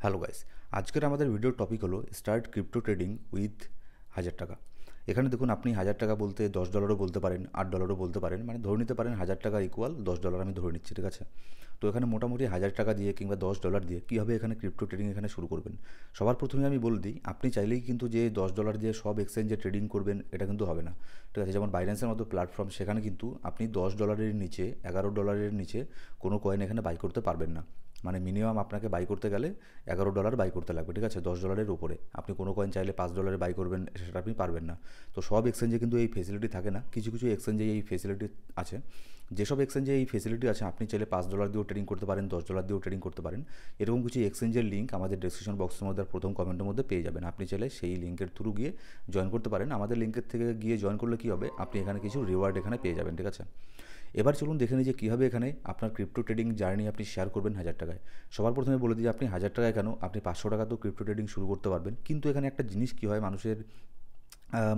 Hello guys, আজকের আমাদের ভিডিওর টপিক হলো স্টার্ট ক্রিপ্টো ট্রেডিং উইথ 1000 টাকা। এখানে দেখুন, আপনি 1000 টাকা বলতে $10ও বলতে পারেন, $8ও বলতে পারেন, মানে ধরে নিতে পারেন 1000 টাকা ইকুয়াল $10 আমি ধরে নিচ্ছি, ঠিক আছে। তো এখানে মোটামুটি 1000 টাকা দিয়ে কিংবা $10 দিয়ে কীভাবে এখানে ক্রিপ্টো ট্রেডিং এখানে শুরু করবেন। সবার প্রথমে আমি বলে দিই, আপনি চাইলেই কিন্তু যে $10 দিয়ে সব এক্সচেঞ্জে ট্রেডিং করবেন এটা কিন্তু হবে না, ঠিক আছে। যেমন বাইন্যান্সের মতো প্ল্যাটফর্ম, সেখানে কিন্তু আপনি $10 নিচে, $11 নিচে কোনো কয়েন এখানে বাই করতে পারবেন না। মানে মিনিমাম আপনাকে বাই করতে গেলে $11 বাই করতে লাগবে, ঠিক আছে। $10 উপরে আপনি কোনো কয়েন চাইলে $5 বাই করবেন, সেটা আপনি পারবেন না। তো সব এক্সচেঞ্জে কিন্তু এই ফেসিলিটি থাকে না, কিছু কিছু এক্সচেঞ্জে এই ফেসিলিটি আছে। যেসব এক্সচেঞ্জে এই ফেসিলিটি আছে, আপনি চাইলে $5 দিয়েও ট্রেডিং করতে পারেন, $10 দিয়েও ট্রেডিং করতে পারেন। এরকম কিছু এক্সচেঞ্জের লিঙ্ক আমাদের ডেসক্রিপশন বক্সের মধ্যে আর প্রথম কমেন্টের মধ্যে পেয়ে যাবেন। আপনি চাইলে সেই লিঙ্কের থ্রু গিয়ে জয়েন করতে পারেন। আমাদের লিঙ্কের থেকে গিয়ে জয়েন করলে কী হবে, আপনি এখানে কিছু রিওয়ার্ড এখানে পেয়ে যাবেন, ঠিক আছে। এবার চলুন দেখে নিই যে কীভাবে এখানে আপনার ক্রিপ্টো ট্রেডিং জার্নি আপনি শেয়ার করবেন 1000 টাকায়। সবার প্রথমে বলে দিই, আপনি 1000 টাকায় কেন, আপনি 500 টাকা তো ক্রিপ্টো ট্রেডিং শুরু করতে পারবেন। কিন্তু এখানে একটা জিনিস কী হয়, মানুষের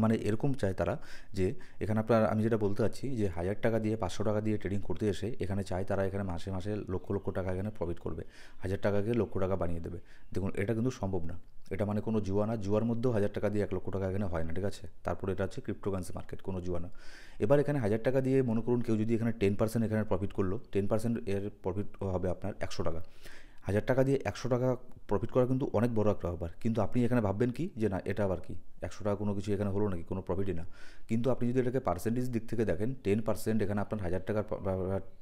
মানে এরকম চায় তারা যে এখানে আপনার, আমি যেটা বলতে চাচ্ছি যে 1000 টাকা দিয়ে 500 টাকা দিয়ে ট্রেডিং করতে এসে এখানে চায় তারা এখানে মাসে মাসে লক্ষ লক্ষ টাকা এখানে প্রফিট করবে, 1000 টাকাকে লক্ষ টাকা বানিয়ে দেবে। দেখুন, এটা কিন্তু সম্ভব না। এটা মানে কোনো জুয়া না, জুয়ার মধ্যেও 1000 টাকা দিয়ে 1 লক্ষ টাকা এখানে হয় না, ঠিক আছে। তারপরে এটা হচ্ছে ক্রিপ্টোকারেন্সি মার্কেট, কোনো জুয়া না। এবার এখানে 1000 টাকা দিয়ে মনে করুন কেউ যদি এখানে 10% এখানে প্রফিট করলো, 10% এর প্রফিট হবে আপনার 100 টাকা। 1000 টাকা দিয়ে 100 টাকা প্রফিট করা কিন্তু অনেক বড় একটা ব্যাপার। কিন্তু আপনি এখানে ভাববেন কি যে না, এটা আবার কি, 100 টাকা কোনো কিছু এখানে হলো নাকি, কোনো প্রফিটই না। কিন্তু আপনি যদি এটাকে পার্সেন্টেজ দিক থেকে দেখেন, 10% এখানে আপনার 1000 টাকার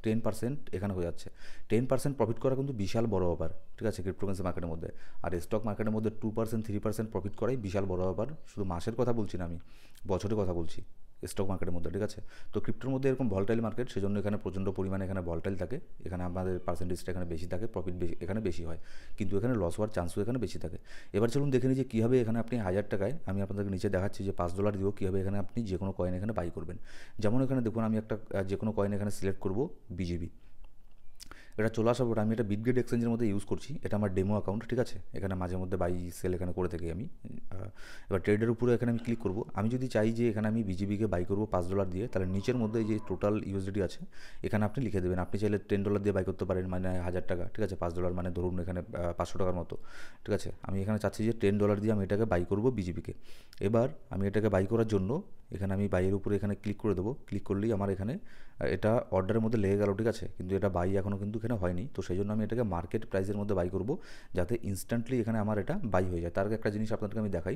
10% এখানে হয়ে যাচ্ছে। 10% প্রফিট করা কিন্তু বিশাল বড় ব্যাপার, ঠিক আছে, ক্রিপ্টোকারেন্সি মার্কেটের মধ্যে। আর স্টক মার্কেটের মধ্যে 2% 3% প্রফিট করাই বিশাল বড় ব্যাপার। শুধু মাসের কথা বলছি না আমি, বছরের কথা বলছি স্টক মার্কেটের মধ্যে, ঠিক আছে। তো ক্রিপ্টোর মধ্যে এরকম ভলটাইল মার্কেট, সেজন্য এখানে প্রচণ্ড পরিমাণে এখানে ভলটাইল থাকে। এখানে আমাদের পার্সেন্টেজটা এখানে বেশি থাকে, প্রফিট বেশি এখানে বেশি হয়, কিন্তু এখানে লস হওয়ার চান্সও এখানে বেশি থাকে। এবার চলুন দেখে নিই যে কীভাবে এখানে আপনি 1000 টাকায়, আমি আপনাদেরকে নিচে দেখাচ্ছি যে $5 দিয়েও কীভাবে এখানে আপনি যে কোনো কয়েন এখানে বাই করবেন। যেমন এখানে দেখুন, আমি একটা যে কোনো কয়েন এখানে সিলেক্ট করব, বিজিবি। এটা চলে আসার পর আমি এটা বিটগেট এক্সচেঞ্জের মধ্যে ইউজ করছি, এটা আমার ডেমো অ্যাকাউন্ট, ঠিক আছে। এখানে মাঝে মধ্যে বাই সেল এখানে করে থাকি আমি। এবার ট্রেডের উপরে এখানে আমি ক্লিক করব। আমি যদি চাই যে এখানে আমি বিজিবিকে বাই করব $5 দিয়ে, তাহলে নিচের মধ্যে যে টোটাল ইউএসডিটি আছে এখানে আপনি লিখে দেবেন। আপনি চাইলে $10 দিয়ে বাই করতে পারেন, মানে 1000 টাকা, ঠিক আছে। $5 মানে ধরুন এখানে 500 টাকার মতো, ঠিক আছে। আমি এখানে চাচ্ছি যে $10 দিয়ে আমি এটাকে বাই করব বিজিবিকে। এবার আমি এটাকে বাই করার জন্য এখানে আমি বাইয়ের উপরে এখানে ক্লিক করে দেবো। ক্লিক করলেই আমার এখানে এটা অর্ডারের মধ্যে লেগে গেল, ঠিক আছে। কিন্তু এটা বাই এখনও কিন্তু এখানে হয়নি, তো সেই জন্য আমি এটাকে মার্কেট প্রাইসের মধ্যে বাই করব, যাতে ইনস্ট্যান্টলি এখানে আমার এটা বাই হয়ে যায়। তার আগে একটা জিনিস আপনাদেরকে আমি দেখাই,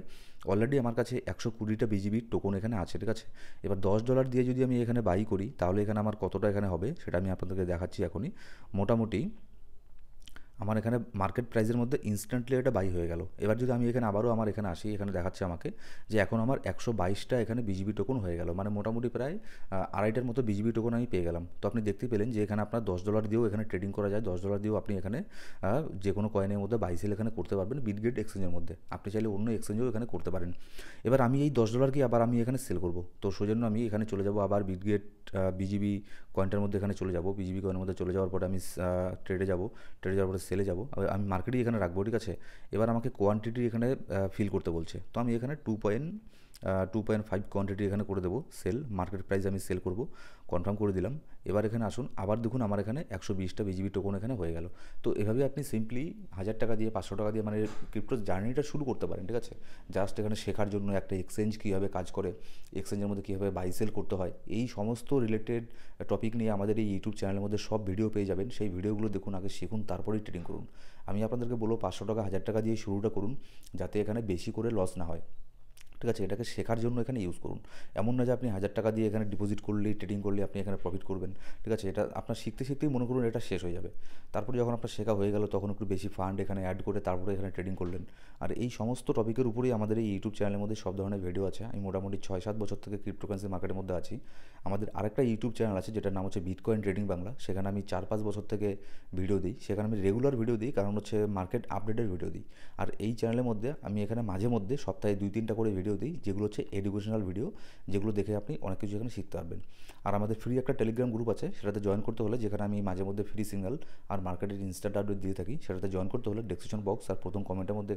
অলরেডি আমার কাছে 120টা বিজিবির টোকন এখানে আছে, ঠিক আছে। এবার $10 দিয়ে যদি আমি এখানে বাই করি, তাহলে এখানে আমার কতটা এখানে হবে সেটা আমি আপনাদেরকে দেখাচ্ছি এখনই। মোটামুটি আমার এখানে মার্কেট প্রাইসের মধ্যে ইনস্ট্যান্টলি এটা বাই হয়ে গেল। এবার যদি আমি এখানে আবারও আমার এখানে আসি, এখানে দেখাচ্ছে আমাকে যে এখন আমার 122টা এখানে বিজিবি টোকন হয়ে গেল, মানে মোটামুটি প্রায় আড়াইটার মতো বিজিবি টোকন আমি পেয়ে গেলাম। তো আপনি দেখতেই পেলেন যে এখানে আপনার $10 দিয়েও এখানে ট্রেডিং করা যায়, $10 দিয়েও আপনি এখানে যে কোনো কয়েনের মধ্যে বাই সেল এখানে করতে পারবেন বিটগেট এক্সচেঞ্জের মধ্যে। আপনি চাইলে অন্য এক্সচেঞ্জেও এখানে করতে পারেন। এবার আমি এই $10 আবার আমি এখানে সেল করব, তো সেজন্য আমি এখানে চলে যাব আবার বিটগেট বিজিবি কয়েনটার মধ্যে এখানে চলে যাব। বিজিবি কয়েনের মধ্যে চলে যাওয়ার পরে আমি ট্রেডে যাব, ট্রেডে যাওয়ার পরে সেলে যাব। আমি মার্কেটই এখানে রাখবো, ঠিক আছে। এবার আমাকে কোয়ান্টিটি এখানে ফিল করতে বলছে, তো আমি এখানে 2.5 কোয়ান্টিটি এখানে করে দেবো সেল। মার্কেট প্রাইস আমি সেল করব, কনফার্ম করে দিলাম। এবার এখানে আসুন, আবার দেখুন আমার এখানে 120টা বিজিবি টোকন এখানে হয়ে গেল। তো এভাবে আপনি সিম্পলি 1000 টাকা দিয়ে 500 টাকা দিয়ে মানে ক্রিপ্টো জার্নিটা শুরু করতে পারেন, ঠিক আছে। জাস্ট এখানে শেখার জন্য একটা এক্সচেঞ্জ কীভাবে কাজ করে, এক্সচেঞ্জের মধ্যে কীভাবে বাই সেল করতে হয়, এই সমস্ত রিলেটেড টপিক নিয়ে আমাদের এই ইউটিউব চ্যানেলের মধ্যে সব ভিডিও পেয়ে যাবেন। সেই ভিডিওগুলো দেখুন, আগে শিখুন, তারপরেই ট্রেডিং করুন। আমি আপনাদেরকে বলবো 500 টাকা 1000 টাকা দিয়ে শুরুটা করুন, যাতে এখানে বেশি করে লস না হয়, ঠিক আছে। এটাকে শেখার জন্য এখানে ইউজ করুন। এমন না যে আপনি 1000 টাকা দিয়ে এখানে ডিপোজিট করলেই ট্রেডিং করলে আপনি এখানে প্রফিট করবেন, ঠিক আছে। এটা আপনার শিখতে শিখতেই মনে করুন এটা শেষ হয়ে যাবে। তারপরে যখন আপনার শেখা হয়ে গেল, তখন একটু বেশি ফান্ড এখানে অ্যাড করে তারপরে এখানে ট্রেডিং করলেন। আর এই সমস্ত টপিকের উপরেই আমাদের এই ইউটিউব চ্যানেলের মধ্যে সব ধরনের ভিডিও আছে। আমি মোটামুটি 6-7 বছর থেকে ক্রিপ্টোকারেন্সি মার্কেটের মধ্যে আছি। আমাদের আরেকটা ইউটিউব চ্যানেল আছে যেটার নাম হচ্ছে বিটকয়েন ট্রেডিং বাংলা, সেখানে আমি 4-5 বছর থেকে ভিডিও দিই। সেখানে আমি রেগুলার ভিডিও দিই, কারণ হচ্ছে মার্কেট আপডেটের ভিডিও দিই। আর এই চ্যানেলের মধ্যে আমি এখানে মাঝে মধ্যে সপ্তাহে 2-3টা করে ভিডিও দিই, যেগুলো হচ্ছে এডুকেশনাল ভিডিও, যেগুলো দেখে আপনি অনেক কিছু এখানে শিখতে পারবেন। আর আমাদের ফ্রি একটা টেলিগ্রাম গ্রুপ আছে, সেটাতে জয়েন করতে হলে, যেখানে আমি মাঝে মধ্যে ফ্রি সিগন্যাল আর মার্কেটের ইনস্ট্যান্ট আপডেট দিয়ে থাকি, সেটাতে জয়েন করতে হলে ডেসক্রিপশন বক্স আর প্রথম কমেন্টের মধ্যে